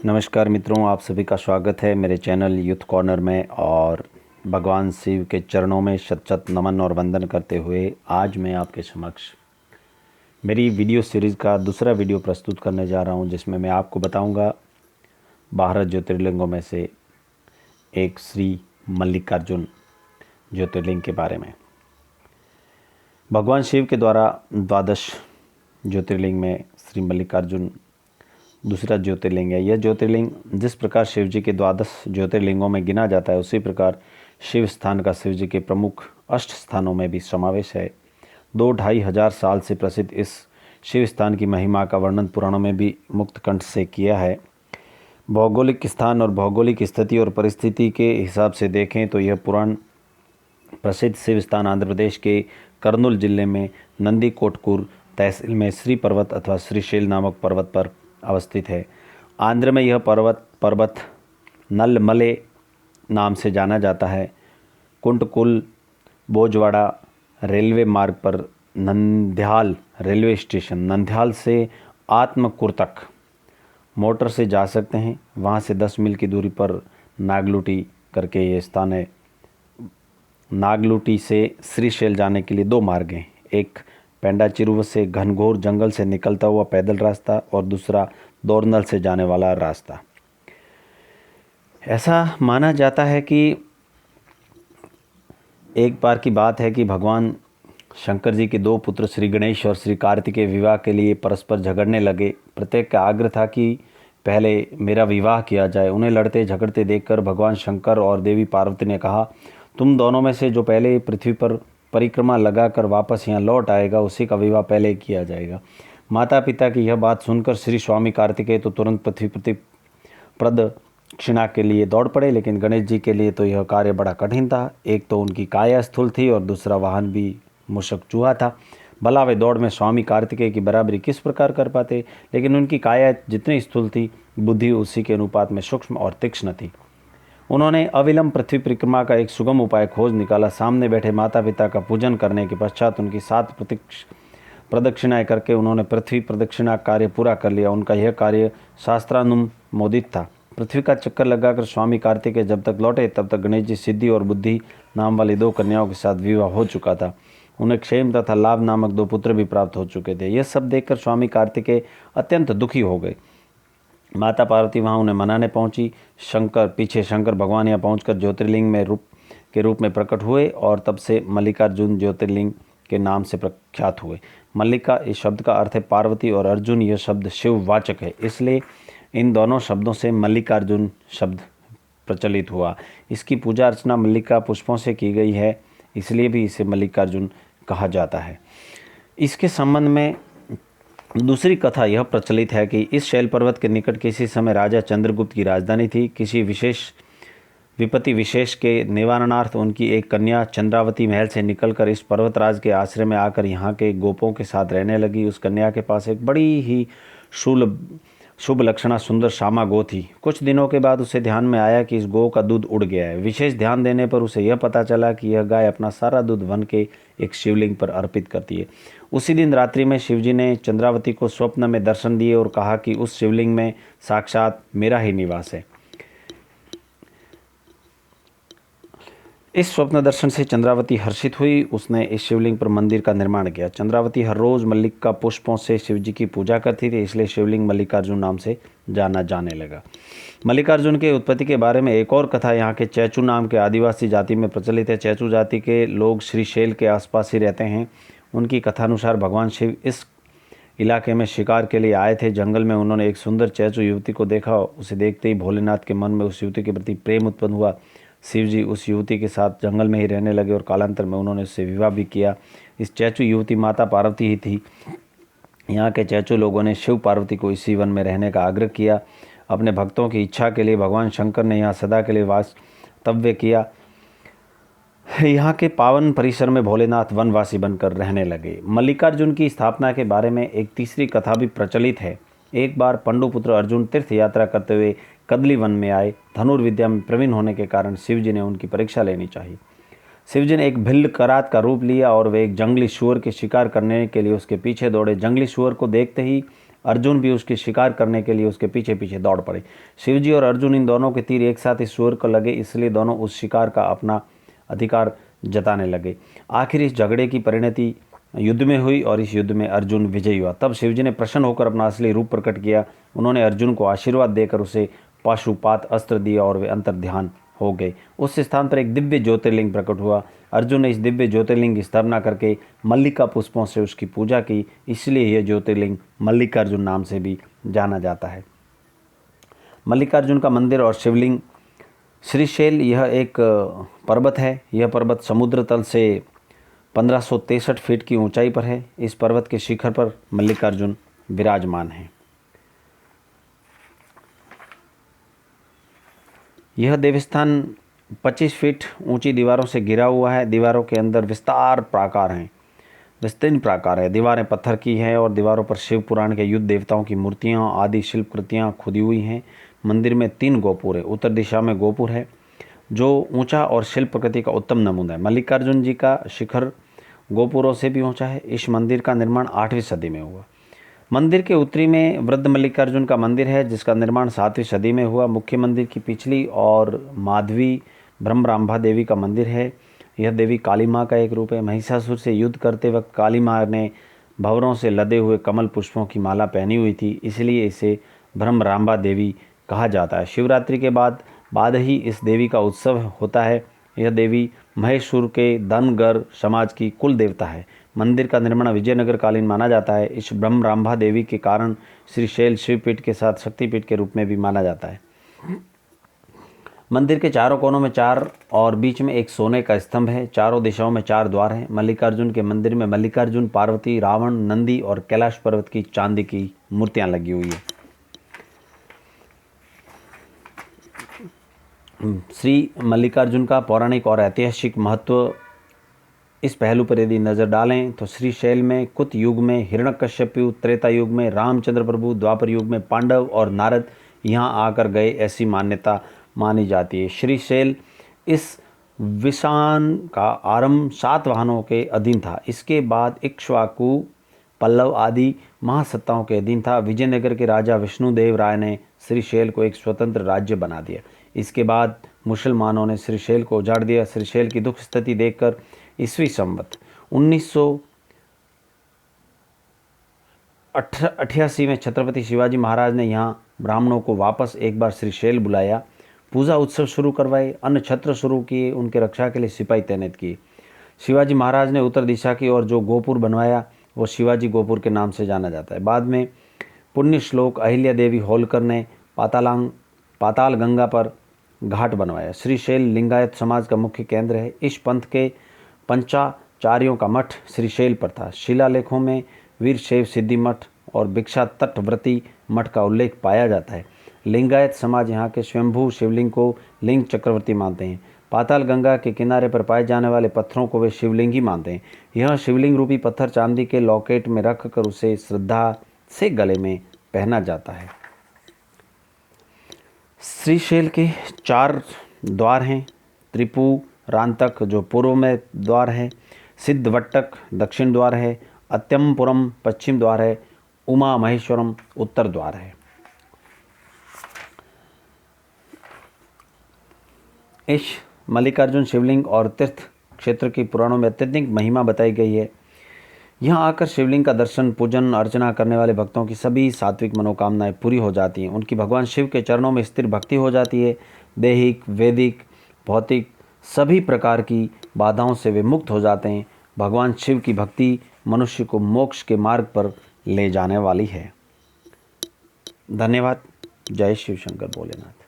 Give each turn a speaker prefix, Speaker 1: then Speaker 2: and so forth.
Speaker 1: नमस्कार मित्रों, आप सभी का स्वागत है मेरे चैनल यूथ कॉर्नर में। और भगवान शिव के चरणों में शत शत नमन और वंदन करते हुए आज मैं आपके समक्ष मेरी वीडियो सीरीज़ का दूसरा वीडियो प्रस्तुत करने जा रहा हूं, जिसमें मैं आपको बताऊंगा 12 ज्योतिर्लिंगों में से एक श्री मल्लिकार्जुन ज्योतिर्लिंग के बारे में। भगवान शिव के द्वारा 12 ज्योतिर्लिंग में श्री मल्लिकार्जुन दूसरा ज्योतिर्लिंग है। यह ज्योतिर्लिंग जिस प्रकार शिव जी के 12 ज्योतिर्लिंगों में गिना जाता है, उसी प्रकार शिव स्थान का शिव जी के प्रमुख अष्ट स्थानों में भी समावेश है। 2-2.5 हजार साल से प्रसिद्ध इस शिव स्थान की महिमा का वर्णन पुराणों में भी मुक्त कंठ से किया है। भौगोलिक स्थान और भौगोलिक स्थिति और परिस्थिति के हिसाब से देखें तो यह पुराण प्रसिद्ध शिव स्थान आंध्र प्रदेश के कर्नूल जिले में नंदी कोटकूर तहसील में श्री पर्वत अथवा श्रीशैल नामक पर्वत पर अवस्थित है। आंध्र में यह पर्वत नलमले नाम से जाना जाता है। कुंटकुल बोजवाड़ा रेलवे मार्ग पर नंद्याल रेलवे स्टेशन, नंद्याल से आत्मकूर तक मोटर से जा सकते हैं। वहाँ से 10 मील की दूरी पर नागलूटी करके ये स्थान है। नागलूटी से श्रीशैल जाने के लिए 2 मार्ग हैं, एक पेंडाचिरुव से घनघोर जंगल से निकलता हुआ पैदल रास्ता और दूसरा दोरनल से जाने वाला रास्ता। ऐसा माना जाता है कि एक बार की बात है कि भगवान शंकर जी के 2 पुत्र श्री गणेश और श्री कार्तिकेय विवाह के लिए परस्पर झगड़ने लगे। प्रत्येक का आग्रह था कि पहले मेरा विवाह किया जाए। उन्हें लड़ते झगड़ते देखकर भगवान शंकर और देवी पार्वती ने कहा, तुम दोनों में से जो पहले पृथ्वी पर परिक्रमा लगाकर वापस यहाँ लौट आएगा, उसी का विवाह पहले किया जाएगा। माता पिता की यह बात सुनकर श्री स्वामी कार्तिकेय तो तुरंत पृथ्वी प्रति प्रदक्षिणा के लिए दौड़ पड़े, लेकिन गणेश जी के लिए तो यह कार्य बड़ा कठिन था। एक तो उनकी काया स्थूल थी और दूसरा वाहन भी मूषक चूहा था। भला वे दौड़ में स्वामी कार्तिकेय की बराबरी किस प्रकार कर पाते, लेकिन उनकी काया जितनी स्थूल थी, बुद्धि उसी के अनुपात में सूक्ष्म और तीक्ष्ण थी। उन्होंने अविलंब पृथ्वी परिक्रमा का एक सुगम उपाय खोज निकाला। सामने बैठे माता पिता का पूजन करने के पश्चात उनकी 7 प्रदक्षिणाएं करके उन्होंने पृथ्वी प्रदक्षिणा कार्य पूरा कर लिया। उनका यह कार्य शास्त्रानुमोदित था। पृथ्वी का चक्कर लगाकर स्वामी कार्तिकेय जब तक लौटे, तब तक गणेश जी सिद्धि और बुद्धि नाम वाली 2 कन्याओं के साथ विवाह हो चुका था। उन्हें क्षेम तथा लाभ नामक 2 पुत्र भी प्राप्त हो चुके थे। यह सब देखकर स्वामी कार्तिकेय अत्यंत दुखी हो गए। माता पार्वती वहाँ उन्हें मनाने पहुंची। शंकर भगवान यहाँ पहुंचकर ज्योतिर्लिंग में रूप में प्रकट हुए और तब से मल्लिकार्जुन ज्योतिर्लिंग के नाम से प्रख्यात हुए। मल्लिका इस शब्द का अर्थ है पार्वती और अर्जुन यह शब्द शिववाचक है, इसलिए इन दोनों शब्दों से मल्लिकार्जुन शब्द प्रचलित हुआ। इसकी पूजा अर्चना मल्लिका पुष्पों से की गई है, इसलिए भी इसे मल्लिकार्जुन कहा जाता है। इसके संबंध में दूसरी कथा यह प्रचलित है कि इस शैल पर्वत के निकट किसी समय राजा चंद्रगुप्त की राजधानी थी। किसी विशेष विपत्ति विशेष के निवारणार्थ उनकी एक कन्या चंद्रावती महल से निकलकर इस पर्वतराज के आश्रय में आकर यहाँ के गोपों के साथ रहने लगी। उस कन्या के पास एक बड़ी ही शुभ लक्षणा सुंदर श्यामा गो थी। कुछ दिनों के बाद उसे ध्यान में आया कि इस गो का दूध उड़ गया है। विशेष ध्यान देने पर उसे यह पता चला कि यह गाय अपना सारा दूध वन के एक शिवलिंग पर अर्पित करती है। उसी दिन रात्रि में शिवजी ने चंद्रावती को स्वप्न में दर्शन दिए और कहा कि उस शिवलिंग में साक्षात मेरा ही निवास है। इस स्वप्न दर्शन से चंद्रावती हर्षित हुई। उसने इस शिवलिंग पर मंदिर का निर्माण किया। चंद्रावती हर रोज मल्लिका पुष्पों से शिवजी की पूजा करती थी, इसलिए शिवलिंग मल्लिकार्जुन नाम से जाना जाने लगा। मल्लिकार्जुन के उत्पत्ति के बारे में एक और कथा यहाँ के चैचू नाम के आदिवासी जाति में प्रचलित है। चैचू जाति के लोग श्रीशैल के आसपास ही रहते हैं। उनकी कथानुसार भगवान शिव इस इलाके में शिकार के लिए आए थे। जंगल में उन्होंने एक सुंदर चैचू युवती को देखा। उसे देखते ही भोलेनाथ के मन में उस युवती के प्रति प्रेम उत्पन्न हुआ। शिव जी उस युवती के साथ जंगल में ही रहने लगे और कालांतर में उन्होंने उससे विवाह भी किया। इस चैचू युवती माता पार्वती ही थी। यहाँ के चैचू लोगों ने शिव पार्वती को इसी वन में रहने का आग्रह किया। अपने भक्तों की इच्छा के लिए भगवान शंकर ने यहाँ सदा के लिए वास्तव्य किया। यहाँ के पावन परिसर में भोलेनाथ वनवासी बनकर रहने लगे। मल्लिकार्जुन की स्थापना के बारे में एक तीसरी कथा भी प्रचलित है। एक बार पंडुपुत्र अर्जुन तीर्थ यात्रा करते हुए कदली वन में आए। धनुर्विद्या में प्रवीण होने के कारण शिवजी ने उनकी परीक्षा लेनी चाहिए। शिवजी ने एक भिल्ल करात का रूप लिया और वे एक जंगली सुअर के शिकार करने के लिए उसके पीछे दौड़े। जंगली सुअर को देखते ही अर्जुन भी उसकी शिकार करने के लिए उसके पीछे पीछे दौड़ पड़े। शिवजी और अर्जुन इन दोनों के तीर एक साथ इस सूअर को लगे, इसलिए दोनों उस शिकार का अपना अधिकार जताने लगे। आखिर इस झगड़े की परिणति युद्ध में हुई और इस युद्ध में अर्जुन विजयी हुआ। तब शिवजी ने प्रसन्न होकर अपना असली रूप प्रकट किया। उन्होंने अर्जुन को आशीर्वाद देकर उसे पाशुपात अस्त्र दिया और वे अंतर्ध्यान हो गए। उस स्थान पर एक दिव्य ज्योतिर्लिंग प्रकट हुआ। अर्जुन ने इस दिव्य ज्योतिर्लिंग की स्थापना करके मल्लिका पुष्पों से उसकी पूजा की, इसलिए यह ज्योतिर्लिंग मल्लिकार्जुन नाम से भी जाना जाता है। मल्लिकार्जुन का मंदिर और शिवलिंग श्रीशैल यह एक पर्वत है। यह पर्वत समुद्र तल से 1563 फीट की ऊंचाई पर है। इस पर्वत के शिखर पर मल्लिकार्जुन विराजमान हैं। यह देवस्थान 25 फीट ऊंची दीवारों से घिरा हुआ है। दीवारों के अंदर विस्तीर्ण प्राकार है। दीवारें पत्थर की हैं और दीवारों पर शिव पुराण के युद्ध देवताओं की मूर्तियां आदि शिल्पकृतियां खुदी हुई हैं। मंदिर में 3 गोपुर है। उत्तर दिशा में गोपुर है जो ऊंचा और शिल्प प्रकृति का उत्तम नमूना है। मल्लिकार्जुन जी का शिखर गोपुरों से भी ऊंचा है। इस मंदिर का निर्माण 8वीं सदी में हुआ। मंदिर के उत्तरी में वृद्ध मल्लिकार्जुन का मंदिर है जिसका निर्माण 7वीं सदी में हुआ। मुख्य मंदिर की पिछली और माधवी ब्रह्मरांभा देवी का मंदिर है। यह देवी काली माँ का एक रूप है। महिषासुर से युद्ध करते वक्त काली माँ ने भंवरों से लदे हुए कमल पुष्पों की माला पहनी हुई थी, इसलिए इसे ब्रह्मरांभा देवी कहा जाता है। शिवरात्रि के बाद ही इस देवी का उत्सव होता है। यह देवी महेशूर के धनगर समाज की कुल देवता है। मंदिर का निर्माण विजयनगर कालीन माना जाता है। इस ब्रह्मरांभा देवी के कारण श्रीशैल शिवपीठ के साथ शक्तिपीठ के रूप में भी माना जाता है। मंदिर के चारों कोनों में 4 और बीच में एक सोने का स्तंभ है। चारों दिशाओं में 4 द्वार हैं। मल्लिकार्जुन के मंदिर में मल्लिकार्जुन, पार्वती, रावण, नंदी और कैलाश पर्वत की चांदी की मूर्तियां लगी हुई है। श्री मल्लिकार्जुन का पौराणिक और ऐतिहासिक महत्व, इस पहलू पर यदि नज़र डालें तो श्रीशैल में कुत युग में हिरण्यकश्यपु, त्रेता युग में रामचंद्र प्रभु, द्वापर युग में पांडव और नारद यहाँ आकर गए, ऐसी मान्यता मानी जाती है। श्रीशैल इस विशान का आरंभ सातवाहनों के अधीन था। इसके बाद इक्ष्वाकु, पल्लव आदि महासत्ताओं के अधीन था। विजयनगर के राजा विष्णुदेव राय ने श्रीशैल को एक स्वतंत्र राज्य बना दिया। इसके बाद मुसलमानों ने श्रीशैल को उजाड़ दिया। श्रीशैल की दुख स्थिति देखकर ईस्वी संवत 1988 में छत्रपति शिवाजी महाराज ने यहाँ ब्राह्मणों को वापस एक बार श्रीशैल बुलाया, पूजा उत्सव शुरू करवाए, अन्न छत्र शुरू किए, उनके रक्षा के लिए सिपाही तैनात किए। शिवाजी महाराज ने उत्तर दिशा की ओर जो गोपुर बनवाया वो शिवाजी गोपुर के नाम से जाना जाता है। बाद में पुण्य श्लोक अहिल्या देवी होलकर ने पाताल गंगा पर घाट बनवाया। श्रीशैल लिंगायत समाज का मुख्य केंद्र है। इस पंथ के पंचाचार्यों का मठ श्रीशैल पर था। शिलालेखों में वीरशैव सिद्धि मठ और भिक्षा तटव्रती मठ का उल्लेख पाया जाता है। लिंगायत समाज यहाँ के स्वयंभू शिवलिंग को लिंग चक्रवर्ती मानते हैं। पाताल गंगा के किनारे पर पाए जाने वाले पत्थरों को वे शिवलिंग ही मानते हैं। यह शिवलिंग रूपी पत्थर चांदी के लॉकेट में रख कर उसे श्रद्धा से गले में पहना जाता है। श्रीशैल के 4 द्वार हैं। त्रिपुरांतक जो पूर्व में द्वार है, सिद्धवट्टक दक्षिण द्वार है, अत्यमपुरम पश्चिम द्वार है, उमा महेश्वरम उत्तर द्वार है। इस मल्लिकार्जुन शिवलिंग और तीर्थ क्षेत्र की पुराणों में अत्यधिक महिमा बताई गई है। यहाँ आकर शिवलिंग का दर्शन, पूजन अर्चना करने वाले भक्तों की सभी सात्विक मनोकामनाएं पूरी हो जाती हैं। उनकी भगवान शिव के चरणों में स्थिर भक्ति हो जाती है। दैहिक, वैदिक, भौतिक सभी प्रकार की बाधाओं से वे मुक्त हो जाते हैं। भगवान शिव की भक्ति मनुष्य को मोक्ष के मार्ग पर ले जाने वाली है। धन्यवाद। जय शिव शंकर भोलेनाथ।